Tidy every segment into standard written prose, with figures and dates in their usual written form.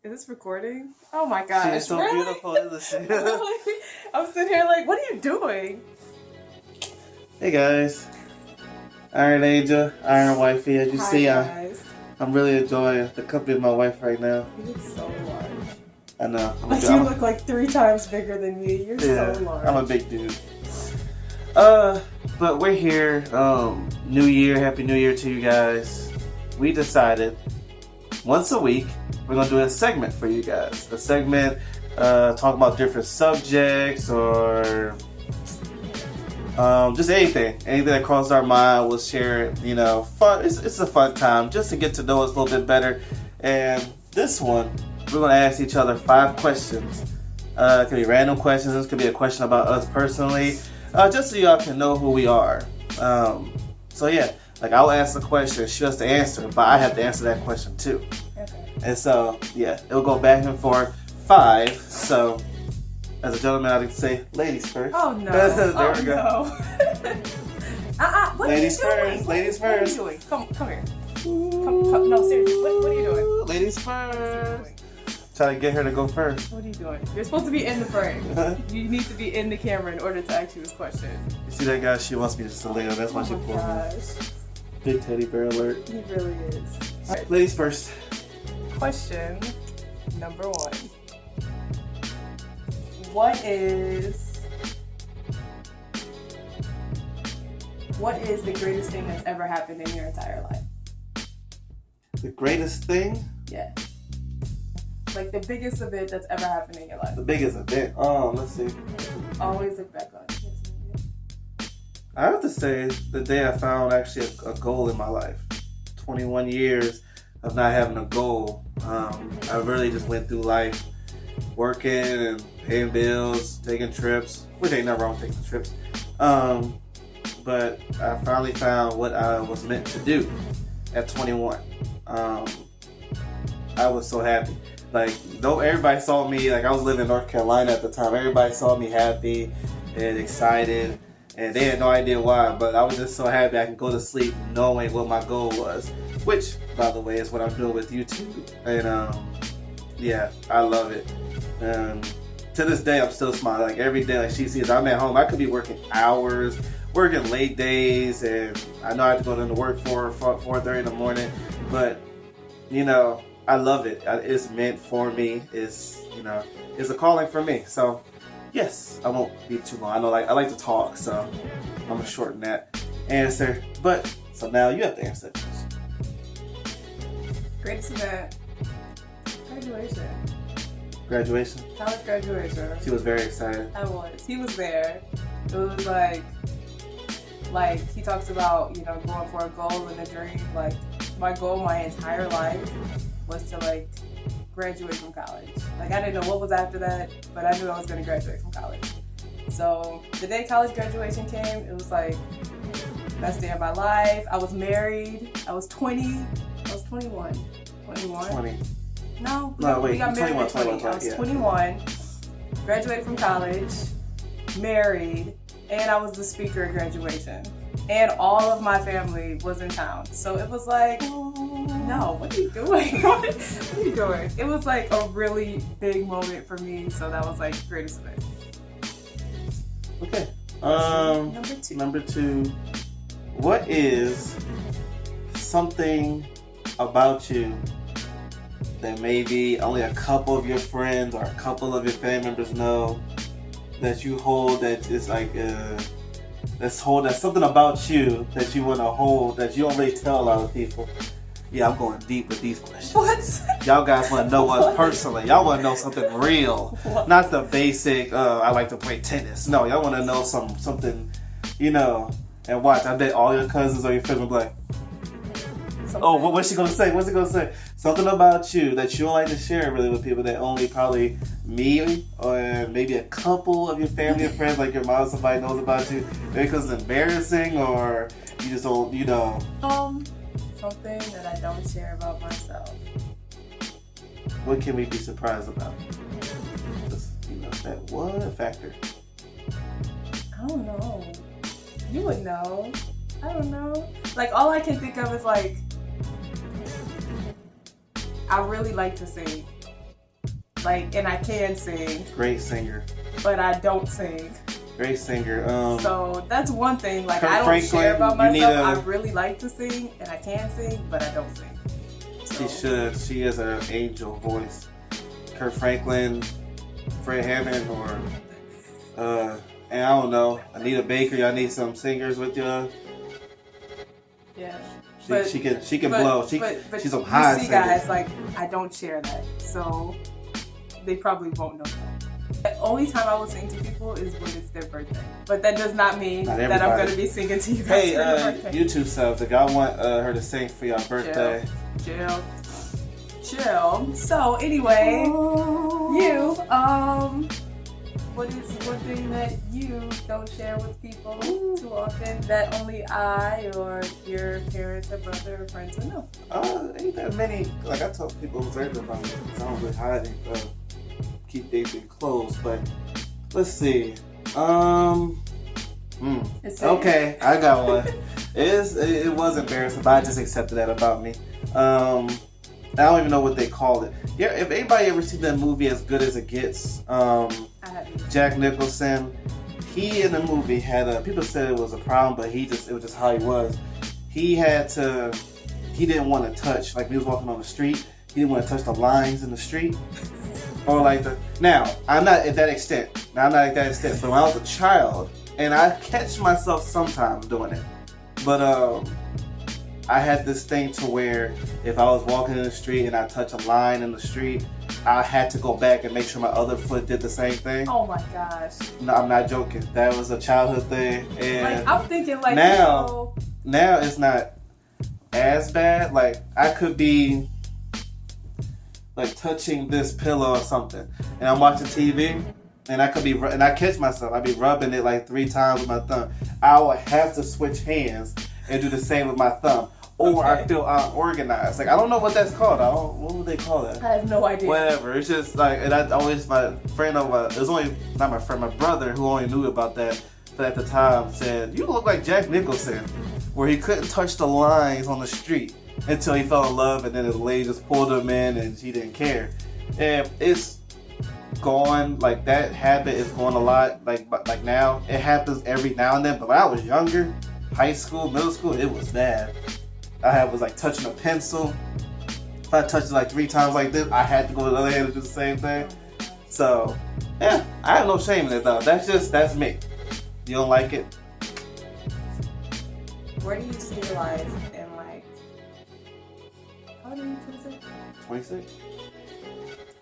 Is this recording? Oh my gosh. She is so really? beautiful, isn't she? Really? I'm sitting here like, what are you doing? Hey guys. Iron Angel, Iron Wifey. As you see, guys. I'm really enjoying the company of my wife right now. You look so large. I know. You look like 3 times bigger than me. You're so large. I'm a big dude. But we're here. New Year. Happy New Year to you guys. We decided once a week we're gonna do a segment for you guys. A segment talk about different subjects or just anything that crosses our mind. We'll share it. You know, fun. It's a fun time just to get to know us a little bit better. And this one, we're gonna ask each other 5 questions. It could be random questions. This could be a question about us personally, just so y'all can know who we are. So yeah, like I'll ask the question, she has to answer, but I have to answer that question too. Okay. And so yeah, it'll go back and forth. 5. So as a gentleman, I like to say, ladies first. Oh no! There we go. No. What ladies are you doing? first. Ladies what first. What are you doing? Come here. Come. No, seriously. What are you doing? Ladies first. Try to get her to go first. What are you doing? You're supposed to be in the frame. You need to be in the camera in order to ask you this question. You see that guy? She wants me just to lay on. That's why she pulled me. Big teddy bear alert. He really is. All right. Ladies first. Question number 1. What is the greatest thing that's ever happened in your entire life? The greatest thing? Yeah. Like the biggest event that's ever happened in your life. The biggest event? Let's see. Always look back on it. I have to say the day I found actually a goal in my life. 21 years of not having a goal. I really just went through life working and paying bills, taking trips, which ain't nothing wrong with taking trips. But I finally found what I was meant to do at 21. I was so happy. Like, though everybody saw me, like I was living in North Carolina at the time, everybody saw me happy and excited, and they had no idea why, but I was just so happy I could go to sleep knowing what my goal was, which, by the way, is what I'm doing with YouTube. And yeah, I love it. To this day, I'm still smiling. Like every day, like she sees I'm at home, I could be working hours, working late days, and I know I have to go into work 4:30 in the morning, but you know, I love it. It's meant for me. It's, you know, it's a calling for me. So yes, I won't be too long. I know, like I like to talk, so I'm gonna shorten that answer. But so now you have to answer that question. Greatest event. Graduation. Graduation. College graduation. She was very excited. I was. He was there. It was like he talks about, you know, going for a goal and a dream. Like my goal my entire life was to like graduate from college. Like I didn't know what was after that, but I knew I was going to graduate from college. So the day college graduation came, it was like best day of my life. I was married. I was 20. I was 21. 21. 20. No, wait. We got married at 20. I was 21. Graduated from college. Married. And I was the speaker at graduation. And all of my family was in town. So it was like, no, what are you doing? What are you doing? It was like a really big moment for me. So that was like greatest event. Okay. Number 2. What is something about you that maybe only a couple of your friends or a couple of your family members know, that you hold, that is like that's something about you that you want to hold that you don't really tell a lot of people? Yeah, I'm going deep with these questions. What? Y'all guys want to know us personally. Y'all want to know something real, not the basic. I like to play tennis. No, y'all want to know something, you know. And watch, I bet all your cousins or your family will be like, oh, what's she gonna say? What's he gonna say? Something about you that you don't like to share really with people, that only probably me or maybe a couple of your family and friends, like your mom or somebody, knows about you. Maybe because it's embarrassing, or you just don't, you know. Something that I don't share about myself. What can we be surprised about? Just, you know, that one factor. I don't know. You would know. I don't know. Like all I can think of is like, I really like to sing. Like, and I can sing. Great singer. But I don't sing. Great singer. So that's one thing. Like, Kirk I don't Franklin, share about myself. I really like to sing, and I can sing, but I don't sing. So. She should. She is an angel voice. Kirk Franklin, Fred Hammond, or and I don't know, Anita Baker. Y'all need some singers with you. Yeah. She can blow. She's a high singer. You see, guys, like, I don't share that, so they probably won't know that. The only time I will sing to people is when it's their birthday. But that does not mean that I'm going to be singing to you guys for your birthday. YouTube subs, if y'all want her to sing for your birthday. Chill. So, anyway, you, what is one thing that you don't share with people too often that only I or your parents or brother or friends would know? Ain't that many. Like, I tell people certain about me because I don't really hide it. Keep things close, but let's see. Okay, I got one. It was embarrassing, but I just accepted that about me. I don't even know what they called it. Yeah, if anybody ever seen that movie As Good as It Gets, Jack Nicholson, he in the movie had people said it was a problem, but it was just how he was. He didn't want to touch, like, he was walking on the street, he didn't want to touch the lines in the street. Or like now, I'm not at that extent. But when I was a child, and I catch myself sometimes doing it, but I had this thing to where if I was walking in the street and I touch a line in the street, I had to go back and make sure my other foot did the same thing. Oh my gosh. No, I'm not joking. That was a childhood thing. And like, I'm thinking like now it's not as bad. Like, I could be like touching this pillow or something, and I'm watching TV, and I catch myself. I'd be rubbing it like 3 times with my thumb. I would have to switch hands and do the same with my thumb, or I feel unorganized. Like, I don't know what that's called. What would they call that? I have no idea. Whatever. It's just like, and I always, my friend it was only not my friend, my brother who only knew about that. But at the time said, "You look like Jack Nicholson," where he couldn't touch the lines on the street until he fell in love, and then his lady just pulled him in, and she didn't care. And it's gone. Like, that habit is going a lot. Like now, it happens every now and then. But when I was younger, high school, middle school, it was bad. I was like touching a pencil. If I touched it like 3 times like this, I had to go to the other hand and do the same thing. So, yeah, I have no shame in it though. That's me. You don't like it? Where do you see your life in, like, how old are you, 26? 26.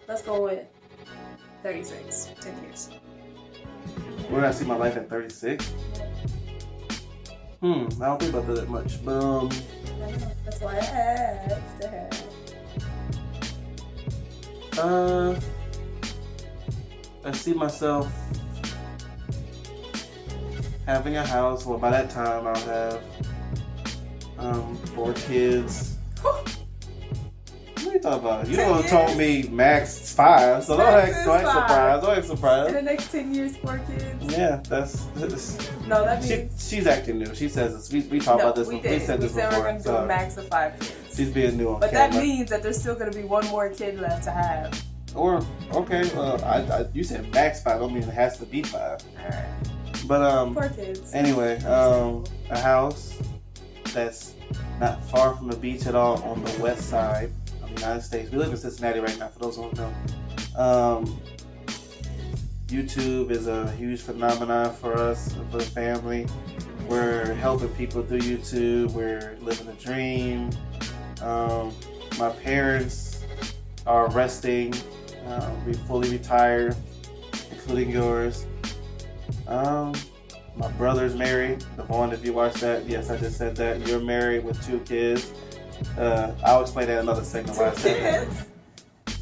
Let's go with 36, 10 years. Where do I see my life at 36? I don't think about that much, but that's why I asked to have. I see myself having a house. Well, by that time I'll have 4 kids. What are you talking about? You don't told me max 5, so don't act surprised. In the next 10 years, 4 kids. Yeah, no, that means she's acting new. She says this. We talked about this. We said this before. We're going to do a max of 5 kids. She's being new on But camera. that means that there's still going to be 1 more kid left to have. Or okay, well, you said max 5. I don't mean it has to be 5. All right. But 4 kids. Anyway, a house that's not far from the beach at all on the west side of the United States. We live in Cincinnati right now, for those who don't know. YouTube is a huge phenomenon for us, for the family. We're helping people through YouTube. We're living a dream. My parents are resting. We fully retired, including yours. My brother's married. Devon, if you watch that, yes, I just said that. You're married with 2 kids. I'll explain that in another segment why I said that.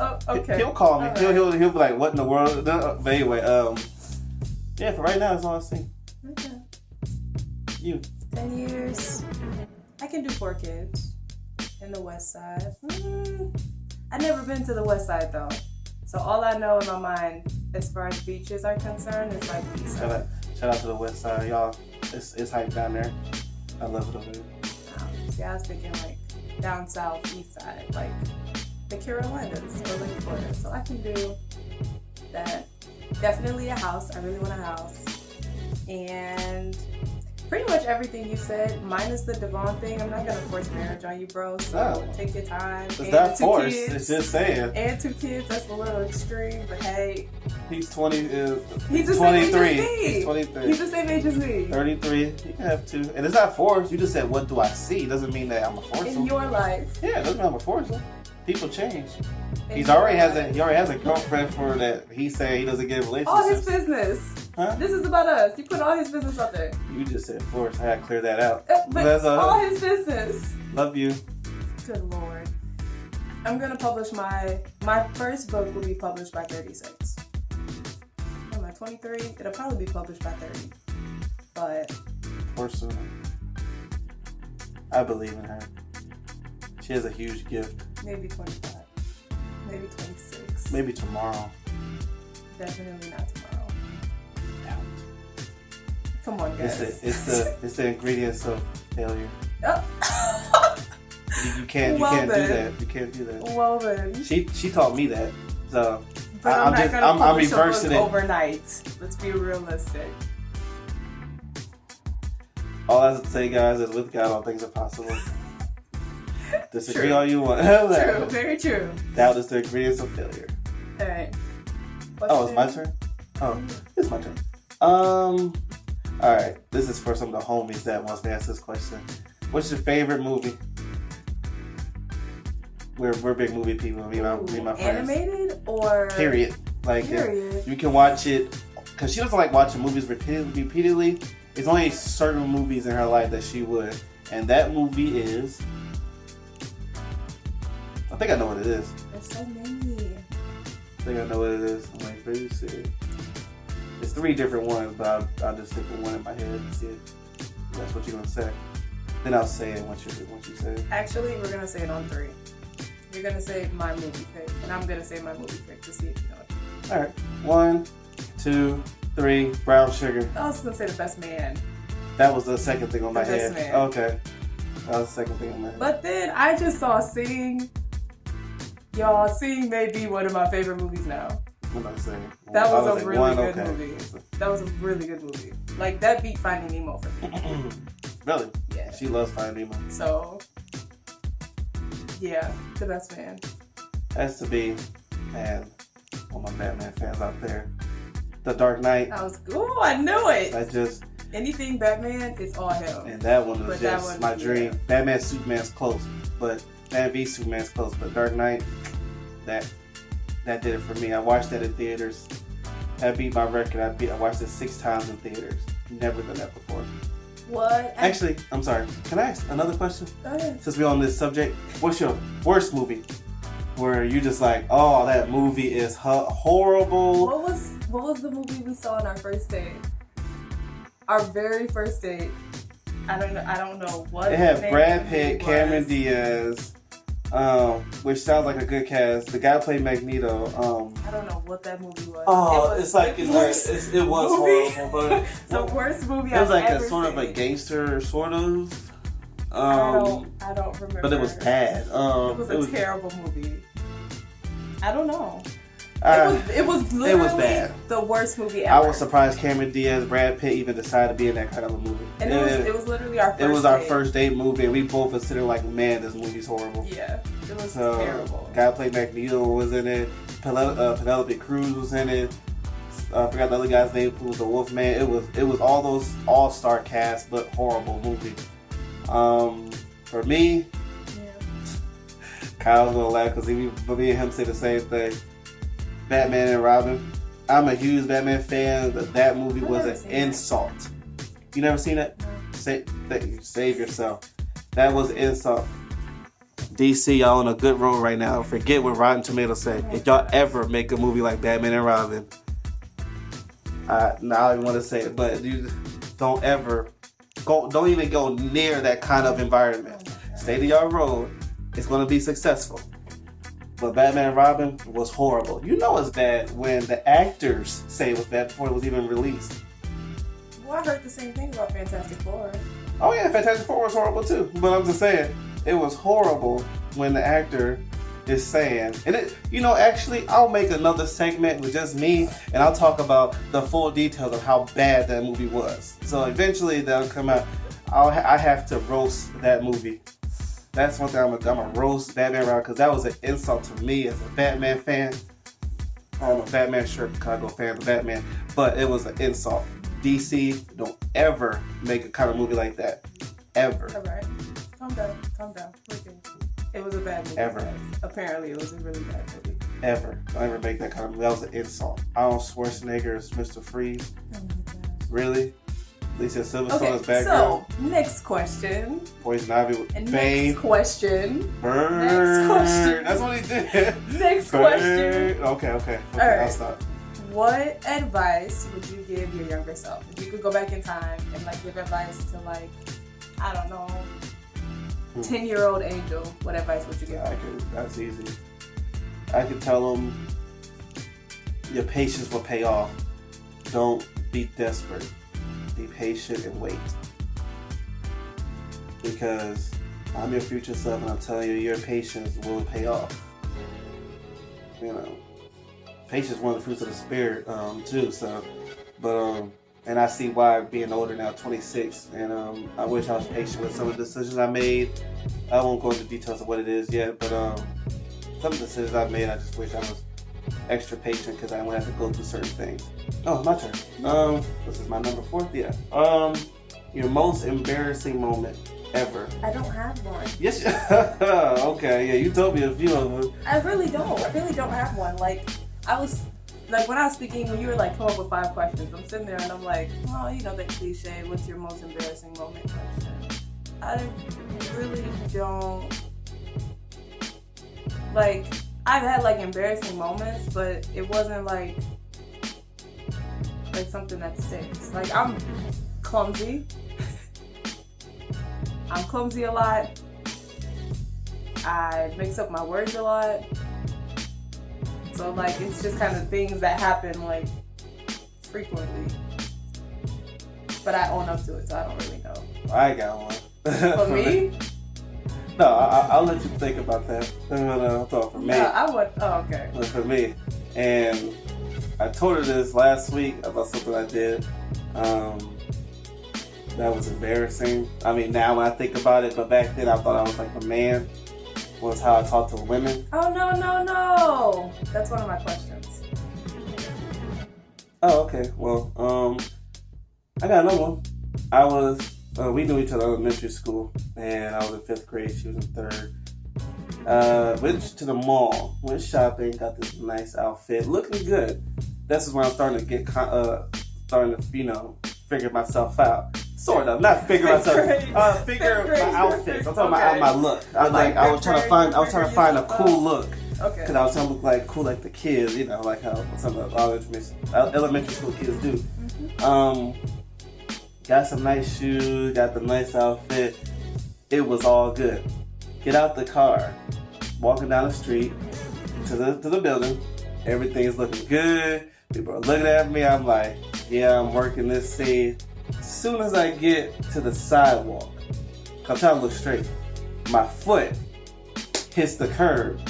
Oh, okay. He'll call me. Right. He'll be like, "What in the world?" But anyway, yeah. For right now, that's all I see. Okay. You. 10 years. I can do 4 kids in the west side. I've never been to the west side though, so all I know in my mind, as far as beaches are concerned, is like east side. Shout out to the west side, y'all. It's hype down there. I love it over there. See, I was thinking like down south, east side, like the Carolinas or like Florida. So I can do that. Definitely a house. I really want a house. And pretty much everything you said, minus the Devon thing. I'm not gonna force marriage on you, bro. So take your time. It's not forced. It's just saying. And 2 kids. That's a little extreme, but hey. He's 20. He's the 23. same age as me. He's 23. He's the same age as me. 33. You can have 2, and it's not forced. You just said, "What do I see?" Doesn't mean that I'm a force him. In your life. Yeah, it doesn't mean I'm a force him. People change. In He your already has life. a girlfriend for that. He say he doesn't get relationships. All his business. Huh? This is about us. You put all his business out there. You just said force. I gotta clear that out. But That's all his business. Love you. Good Lord. I'm gonna publish my first book will be published by 36. Am I 23? It'll probably be published by 30. But Or sooner. I believe in her. She has a huge gift. maybe 25. Maybe 26. Maybe tomorrow. Definitely not tomorrow. Doubt. Come on, guys. It's the ingredients of failure. Oh. You can't Well do then. that. You can't do that. Well then. She taught me that. So But I'm not gonna publish a reversing book it. overnight. Let's be realistic. All I have to say, guys, is with God, all things are possible. Disagree True. all you want. True, very true. Doubt is the ingredients of failure. Alright. Oh, it's my turn? Oh, it's my turn. Alright. This is for some of the homies that wants to ask this question. What's your favorite movie? We're big movie people, me and my friends. Animated or Period. Like Period. you can watch it because she doesn't like watching movies repeatedly. It's only certain movies in her life that she would, and that movie is. I think I know what it is. There's so many. I think I know what it is. I'm waiting for you to see it. It's 3 different ones, but I'll just think of one in my head and see it. That's what you're gonna say. Then I'll say it once you say it. Actually, we're gonna say it on 3. You're gonna say my movie pick, and I'm gonna say my movie pick to see if you know it. All right. 1, 2, 3. Brown sugar. I was gonna say The Best Man, That was the second thing on my The Best head. Man. Okay. That was the second thing on my head. but then I just saw Sing. Y'all, Sing may be one of my favorite movies now. I'm not saying. That I was a like, really good okay. movie. That was a really good movie. Like that beat Finding Nemo for me. Really? Yeah. She loves Finding Nemo. So, yeah, The Best Man. Has to be, man, all my Batman fans out there. The Dark Knight. Ooh, I knew it. I just, Anything Batman, it's all him. and that one was But that just one, my dream. yeah. Batman Superman's close, but Batman v Superman's close, but Dark Knight, that did it for me. I watched that in theaters. That beat my record. I watched it 6 times in theaters. Never done that before. What? Actually, I'm sorry. Can I ask another question? Go ahead. Since we're on this subject, what's your worst movie? Where you just like, oh, that movie is horrible. What was the movie we saw on our first date? Our very first date. I don't know what. It had name Brad the Pitt, movie Cameron was. Diaz, which sounds like a good cast. The guy played Magneto. I don't know what that movie was. Oh, It was it's like the it worst was movie. horrible, but The worst movie it was I've like ever a sort of a seen. gangster, sort of. I don't remember. But it was bad. It was a terrible movie. I don't know. It was literally bad. the worst movie I ever. was surprised Cameron Diaz, Brad Pitt even decided to be in that kind of a movie. And it was literally our first It was our date. first date movie, and we both considered like, man, this movie's horrible. Yeah, it was So, terrible. guy played Magneto was in it. Penelope Cruz was in it. I forgot the other guy's name who was the Wolfman. It was all those all-star cast, but horrible movie. For me, Yeah. Kyle's gonna laugh because me and him say the same thing. Batman and Robin. I'm a huge Batman fan, but that movie I've was never an seen that. insult. You never seen it? No. Save yourself. That was an insult. DC, y'all on a good road right now. Forget what Rotten Tomatoes say. If y'all ever make a movie like Batman and Robin, now I want to say it, but you don't even go near that kind of environment. Stay to your road. It's going to be successful. But Batman and Robin was horrible. You know it's bad when the actors say it was bad before it was even released. Well, I heard the same thing about Fantastic Four. Oh yeah, Fantastic Four was horrible too. But I'm just saying, it was horrible when the actor is saying, and it, actually, I'll make another segment with just me, and I'll talk about the full details of how bad that movie was. So eventually that'll come out. I have to roast that movie. That's one thing I'm gonna roast Batman around, because that was an insult to me as a Batman fan. I'm a Batman Chicago fan of Batman, but it was an insult. DC, don't ever make a kind of movie like that. Ever. All right. Calm down. We're good. It was a bad movie. Ever. Guys. Apparently, it was a really bad movie. Ever. Don't ever make that kind of movie. That was an insult. Arnold Schwarzenegger is Mr. Freeze. Oh my gosh. Really? Lisa Silverstone Okay, is bad so, girl. next question. Poison Ivy with And Bane. next question. Bird. Next question. That's what he did. Next Bird. question. Okay. All right. I'll stop. What advice would you give your younger self? If you could go back in time and like give advice to like, I don't know, 10-year-old Angel, what advice would you give? That's easy. I could tell him your patience will pay off. Don't be desperate. Be patient and wait. Because I'm your future self, and I'm telling you, your patience will pay off. Patience is one of the fruits of the spirit, too. So, but and I see why, being older now, 26, and I wish I was patient with some of the decisions I made. I won't go into details of what it is yet, but some of the decisions I made, I just wish I was extra patient, because I wouldn't have to go through certain things. Oh, my turn. This is my number 4. Yeah. Your most embarrassing moment ever. I don't have one. Yes. Okay. Yeah, you told me a few of them. I really don't have one. Like, when I was speaking, when you were like, come up with 5 questions, I'm sitting there and I'm like, oh, the cliche, what's your most embarrassing moment question? I really don't, like, I've had like embarrassing moments, but it wasn't like something that sticks. Like, I'm clumsy. I'm clumsy a lot. I mix up my words a lot. So like, it's just kind of things that happen like frequently. But I own up to it, so I don't really know. I got one. For me? No, I'll let you think about that. I thought for me. No, I would. Oh, okay. For me, and I told her this last week about something I did. That was embarrassing. I mean, now when I think about it, but back then I thought I was like a man. Was how I talked to women. Oh no! That's one of my questions. Oh, okay. Well, I got another one. We knew each other in elementary school, and I was in 5th grade. She was in 3rd. Went to the mall, went shopping, got this nice outfit, looking good. This is when I'm starting to get, figure myself out. Sort of, not figure myself. Figure my outfits. I'm talking about my look. I was trying to find a cool look. Okay. Because I was trying to look like cool like the kids, like how some of the elementary school kids do. Mm-hmm. Got some nice shoes, got the nice outfit. It was all good. Get out the car, walking down the street to the building. Everything is looking good. People are looking at me. I'm like, yeah, I'm working this scene. As soon as I get to the sidewalk, I'm trying to look straight, my foot hits the curb.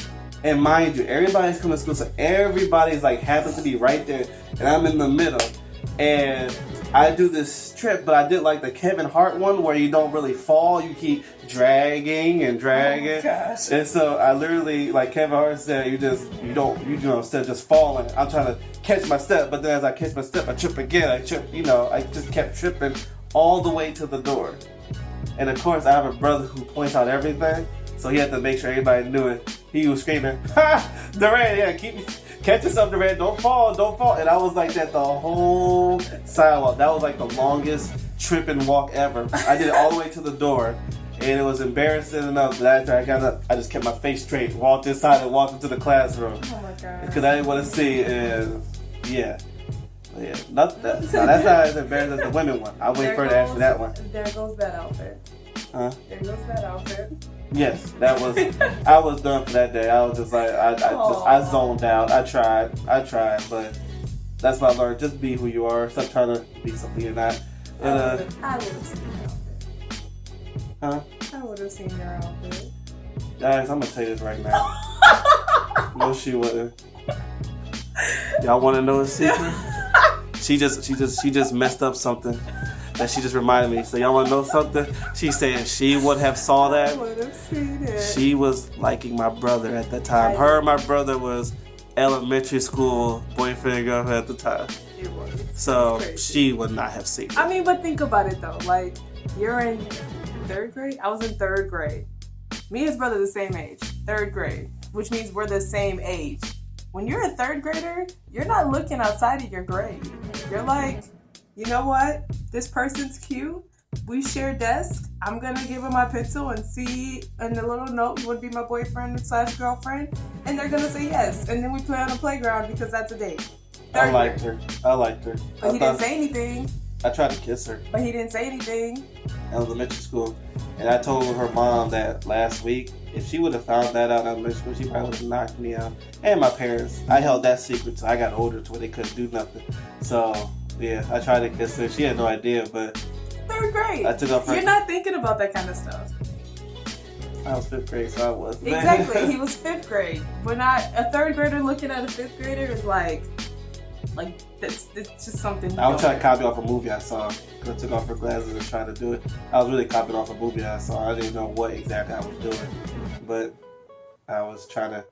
And mind you, everybody's coming to school, so everybody's like happens to be right there, and I'm in the middle. And I do this strip, but I did like the Kevin Hart one where you don't really fall, you keep dragging and dragging. Oh gosh. And so I literally, like Kevin Hart said, instead of just falling, I'm trying to catch my step, but then as I catch my step, I trip again. I just kept tripping all the way to the door. And of course, I have a brother who points out everything, so he had to make sure everybody knew it. He was screaming, "Ha! Durant, yeah, catch yourself, Durant, don't fall. And I was like that the whole sidewalk. That was like the longest trip and walk ever. I did it all the way to the door, and it was embarrassing enough that after I got up, I just kept my face straight, walked inside and walked into the classroom. Oh my god. Because I didn't want to see, and yeah. That's not as embarrassing as the women one. I'll wait for her to answer that one. There goes that outfit. Huh? There goes that outfit. Yes, that was. I was done for that day. I was just like, I zoned out. I tried, but that's what I learned. Just be who you are. Stop trying to be something you're not. I would have seen your outfit. Huh? I would have seen your outfit. Guys, I'm gonna tell you this right now. No, she wouldn't. Y'all want to know a secret? She just messed up something that she just reminded me. So y'all want to know something? She said she would have saw that. I would have seen it. She was liking my brother at the time. Her and my brother was elementary school boyfriend and girlfriend at the time. It was. So she would not have seen it. I mean, but think about it though. Like, you're in 3rd grade? I was in 3rd grade. Me and his brother the same age. 3rd grade. Which means we're the same age. When you're a 3rd grader, you're not looking outside of your grade. You're like, you know what? This person's cute. We share desk. I'm gonna give him my pencil and see in the little note you would be my boyfriend / girlfriend, and they're gonna say yes. And then we play on the playground because that's a date. I liked her. But he didn't say anything. I tried to kiss her. But he didn't say anything. In elementary school. And I told her mom that last week, if she would have found that out in elementary school, she probably would have knocked me out. And my parents. I held that secret till I got older to where they couldn't do nothing. So, yeah, I tried to kiss her. She had no idea, but 3rd grade. I took off her. You're not thinking about that kind of stuff. I was 5th grade, so I was. Exactly. He was 5th grade. We're not a 3rd grader looking at a 5th grader is like it's just something. I was trying to copy off a movie I saw. Cause I took off her glasses and tried to do it. I was really copying off a movie I saw. I didn't know what exactly I was doing, but I was trying to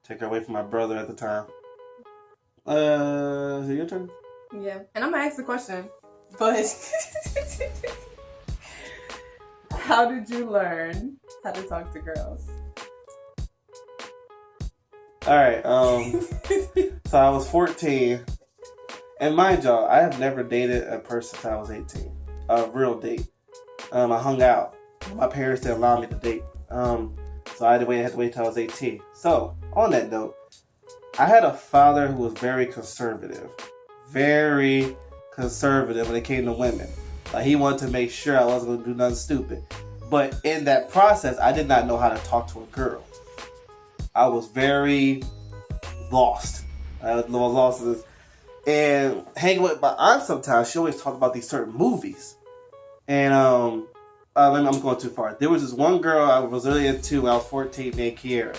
take her away from my brother at the time. Is it your turn? Yeah, and I'm gonna ask the question, but how did you learn how to talk to girls? All right. So I was 14. And mind y'all, I have never dated a person since I was 18. A real date. I hung out. My parents didn't allow me to date. So I had to wait till I was 18. So, on that note, I had a father who was very conservative. Very conservative when it came to women. Like, he wanted to make sure I wasn't going to do nothing stupid. But in that process, I did not know how to talk to a girl. I was very lost. I was lost in this. And hanging with my aunt sometimes, she always talked about these certain movies. And I'm going too far. There was this one girl I was really into when I was 14 named Kiera.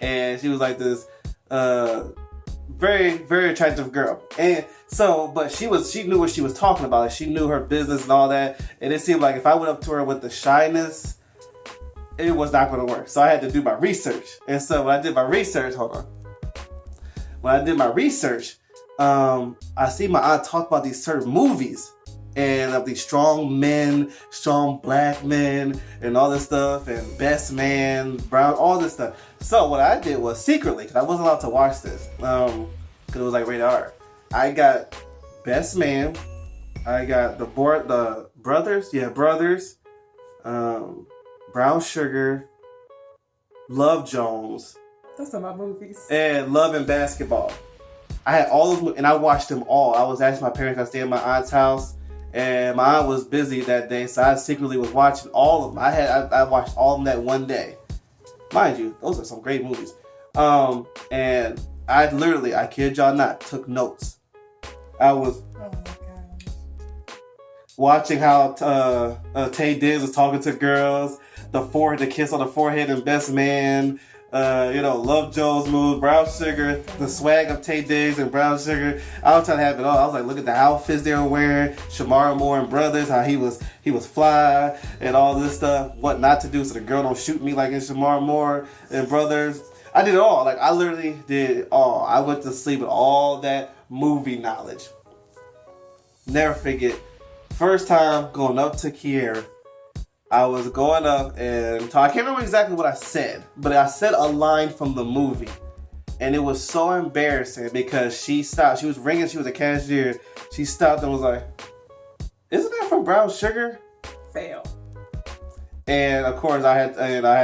And she was like this very, very attractive girl. And so, but she knew what she was talking about. Like, she knew her business and all that. And it seemed like if I went up to her with the shyness, it was not going to work. So I had to do my research. And so when I did my research, I see my aunt talk about these certain movies and of these strong men, strong black men, and all this stuff, and best man, brown, all this stuff. So what I did was secretly, because I wasn't allowed to watch this, because it was like rated R. I got Best Man, I got the Brothers, Brown Sugar, Love Jones. Those are my movies. And Love and Basketball. I had all of them, and I watched them all. I was asking my parents, I stayed at my aunt's house, and my aunt was busy that day, so I secretly was watching all of them. I watched all of them that one day. Mind you, those are some great movies. And I kid y'all not, took notes. I was watching how Tay Diggs was talking to girls, the kiss on the forehead in Best Man, Love Jones move, Brown Sugar, the swag of Tay Diggs and Brown Sugar. I was trying to have it all. I was like, look at the outfits they were wearing. Shamara Moore and Brothers, how he was fly and all this stuff. What not to do so the girl don't shoot me like in Shamara Moore and Brothers. I did it all. Like, I literally did it all. I went to sleep with all that movie knowledge. Never forget. First time going up to Kiera, I was going up and I can't remember exactly what I said, but I said a line from the movie. And it was so embarrassing because she stopped. She was ringing. She was a cashier. She stopped and was like, "Isn't that from Brown Sugar?" Fail. And of course I had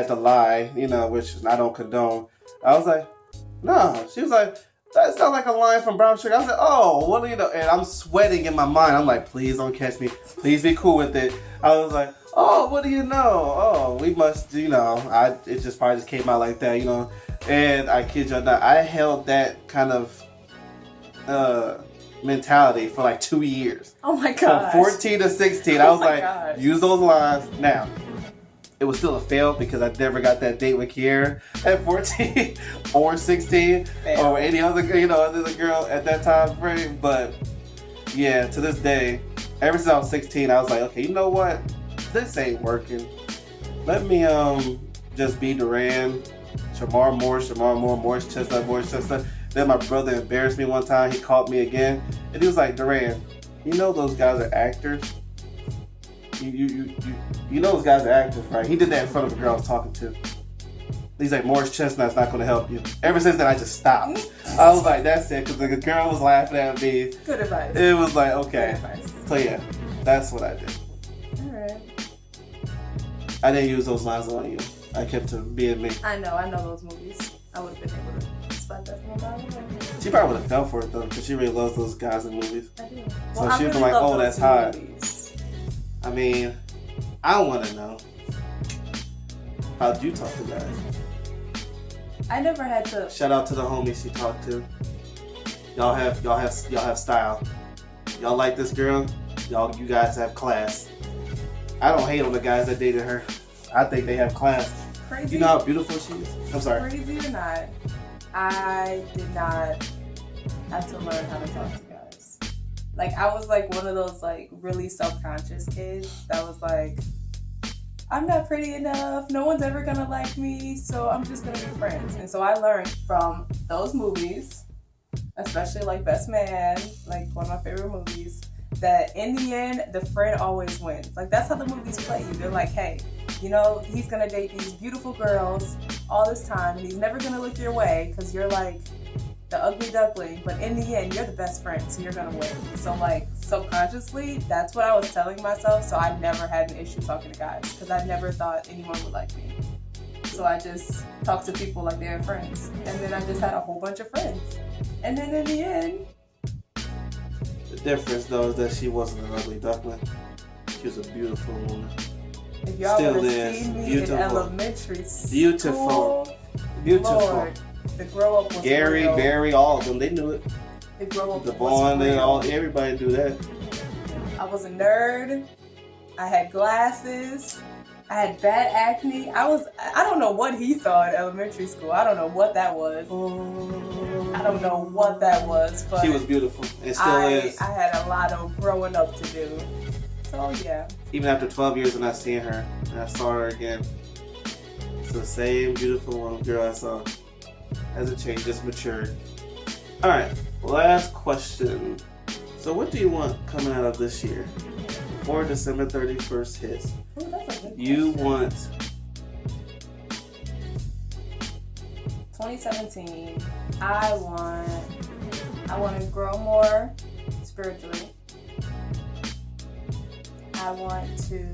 to lie, which I don't condone. I was like, "No." She was like, "That sounds like a line from Brown Sugar." I was like, "Oh, what do you know?" And I'm sweating in my mind. I'm like, "Please don't catch me. Please be cool with it." I was like, "Oh, what do you know? Oh, we must, it just probably just came out like that, And I kid you not, I held that kind of mentality for like 2 years. Oh my god. From 14 to 16, I was like, use those lines now. it was still a fail because I never got that date with Kiera at 14 or 16 or any other, other girl at that time frame. But yeah, to this day, ever since I was 16, I was like, okay, you know what? This ain't working. Let me just be Duran, Shamar Moore, Morris Chestnut. Then my brother embarrassed me one time. He caught me again, and he was like, Duran, you know those guys are actors. You know those guys are actors, right? He did that in front of the girl I was talking to. He's like, Morris Chestnut's not going to help you. Ever since then, I just stopped. I was like, that's it, because the girl was laughing at me. Good advice. It was like, okay. Good advice. So yeah, that's what I did. All right. I didn't use those lines on you. I kept to being me. I know those movies. I would have been able to spot that from a mile away. She probably would have fell for it though, because she really loves those guys in movies. I do. So Well, she would really be like, love oh, those that's hot. movies. I mean, I want to know. How'd you talk to guys? I never had to. Shout out to the homies she talked to. Y'all have style. Y'all like this girl? You guys have class. I don't hate on the guys that dated her. I think they have class. Crazy. You know how beautiful she is? I'm sorry. Crazy or not, I did not have to learn how to talk to guys. Like, I was like one of those like really self-conscious kids that was like, I'm not pretty enough, no one's ever gonna like me, so I'm just gonna be friends. And so I learned from those movies, especially like Best Man, like one of my favorite movies, that in the end, the friend always wins. Like, that's how the movies play you. They're like, hey, he's gonna date these beautiful girls all this time, and he's never gonna look your way because you're like the ugly duckling, but in the end, you're the best friend, so you're gonna win. So like, subconsciously, that's what I was telling myself, so I never had an issue talking to guys because I never thought anyone would like me. So I just talked to people like they're friends, and then I just had a whole bunch of friends. And then in the end, the difference though is that she wasn't an ugly duckling. She was a beautiful woman. if y'all Still would have is. seen me Beautiful. in elementary school, Beautiful. Lord, the grow up was Gary, real. Barry, all of them, they knew it. The grow up Devon, was real. everybody knew that. I was a nerd. I had glasses. I had bad acne. I don't know what he saw in elementary school. I don't know what that was. I don't know what that was, but She was beautiful. It still is. I had a lot of growing up to do. So yeah. Even after 12 years of not seeing her, and I saw her again. It's the same beautiful girl I saw. Hasn't changed, just matured. Alright, last question. So what do you want coming out of this year? Before December 31st hits. Ooh, that's a good You question. want 2017. I want to grow more spiritually. I want to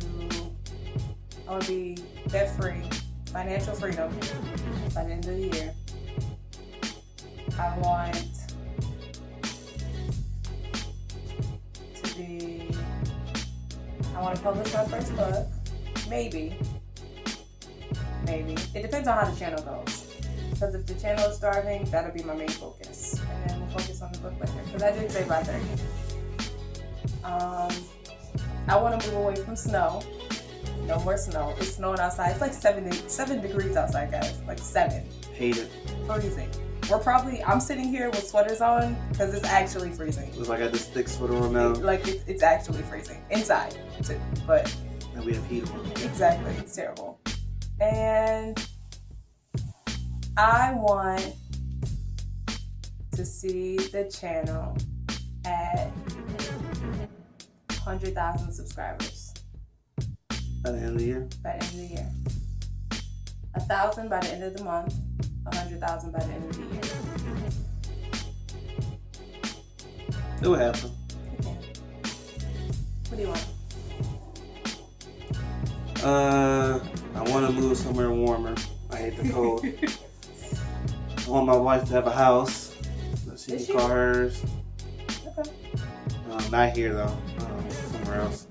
be debt free, financial freedom by the end of the year. I want to publish my first book. Maybe. It depends on how the channel goes. Because if the channel is starving, that'll be my main focus. And then we'll focus on the book later. Because I did say by 30. I want to move away from snow. No more snow. It's snowing outside. It's like 7 degrees outside, guys. Like 7. hate it. Freezing. I'm sitting here with sweaters on because it's actually freezing. It's like I got this thick sweater on now. It's actually freezing. Inside, too. But And we have heat on. exactly. It's terrible. And I want to see the channel at 100,000 subscribers By the end of the year. by the end of the year. 1,000 by the end of the month. 100,000 by the end of the year. It will happen. Okay. What do you want? I want to move somewhere warmer. I hate the cold. I want my wife to have a house that she Is can she? call hers. Okay. Not here though. Somewhere else.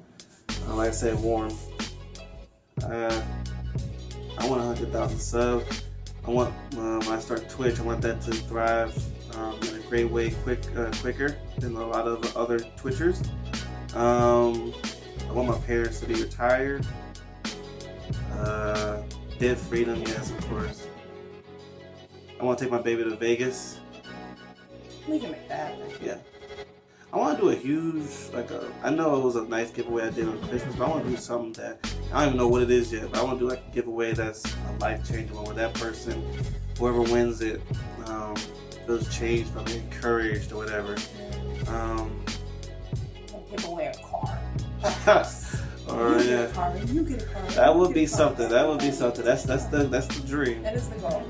Like I said, warm. I want 100,000 subs. I want when I start Twitch, I want that to thrive in a great way, quicker than a lot of other Twitchers. I want my parents to be retired. Debt freedom, yes, of course. I want to take my baby to Vegas. We can make that happen. Yeah. I want to do a huge, I know it was a nice giveaway I did on Christmas, but I want to do something that, I don't even know what it is yet, but I want to do like a giveaway that's a life-changing one where that person, whoever wins it, feels changed, from encouraged or whatever. Give away a car. Or You yeah. get a car. You get a car. That would be something. That would be something. That's the dream. That is the goal.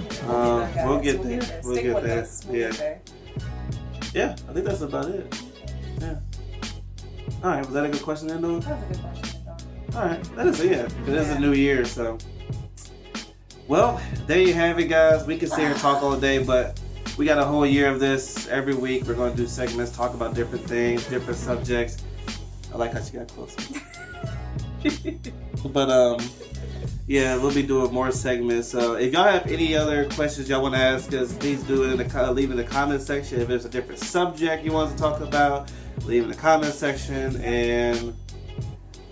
We'll get there. We'll Stick get with there. us. We'll Yeah. get there. Yeah, I think that's about it. Yeah. All right. Was that a good question, then, though? That was a good question, though. All right. That is it. Yeah. It is a new year, so. Well, there you have it, guys. We can sit here and talk all day, but we got a whole year of this. Every week, we're going to do segments, talk about different things, different subjects. I like how she got closer. But yeah, we'll be doing more segments. So if y'all have any other questions y'all want to ask us, please do it leave in the comment section. If there's a different subject you want to talk about, leave in the comment section. And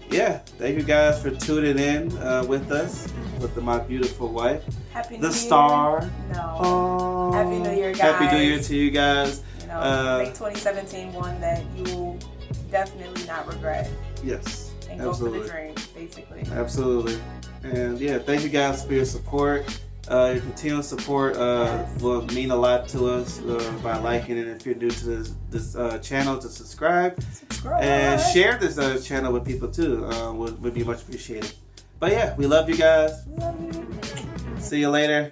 yeah, thank you guys for tuning in with us, with my beautiful wife, Happy New the Year. star. No. Oh, Happy New Year, guys. Happy New Year to you guys. You know, make 2017 one that you will definitely not regret. Yes. And Absolutely. go for the dream, basically. Absolutely. And yeah, thank you guys for your support. Your continued support will mean a lot to us by liking it. If you're new to this channel, to subscribe and share this channel with people too. Would be much appreciated. But yeah, we love you guys. Love you. See you later.